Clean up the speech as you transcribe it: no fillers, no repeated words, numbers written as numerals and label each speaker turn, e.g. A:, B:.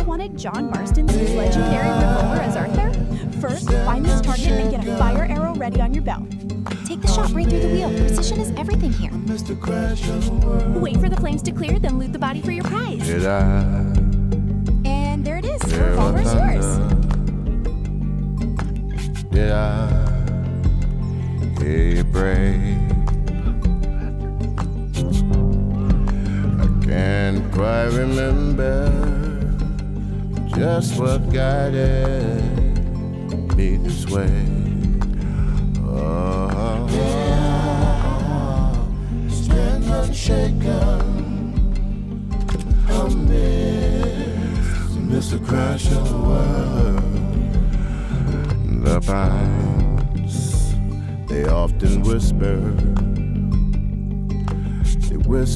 A: wanted John Marston's legendary revolver as Arthur? First, find this target and get a fire arrow ready on your belt.
B: Take the shot right through the wheel. Precision is everything here.
A: Wait for the flames to clear, then loot the body for your prize.
C: Did I
A: And there it is. The
C: hear
A: revolver is yours.
C: thunder? Did I hear you pray? I can't quite remember just what guided me this way. Oh, stand unshaken amidst the crash of the world. The pines, they often whisper. They whisper.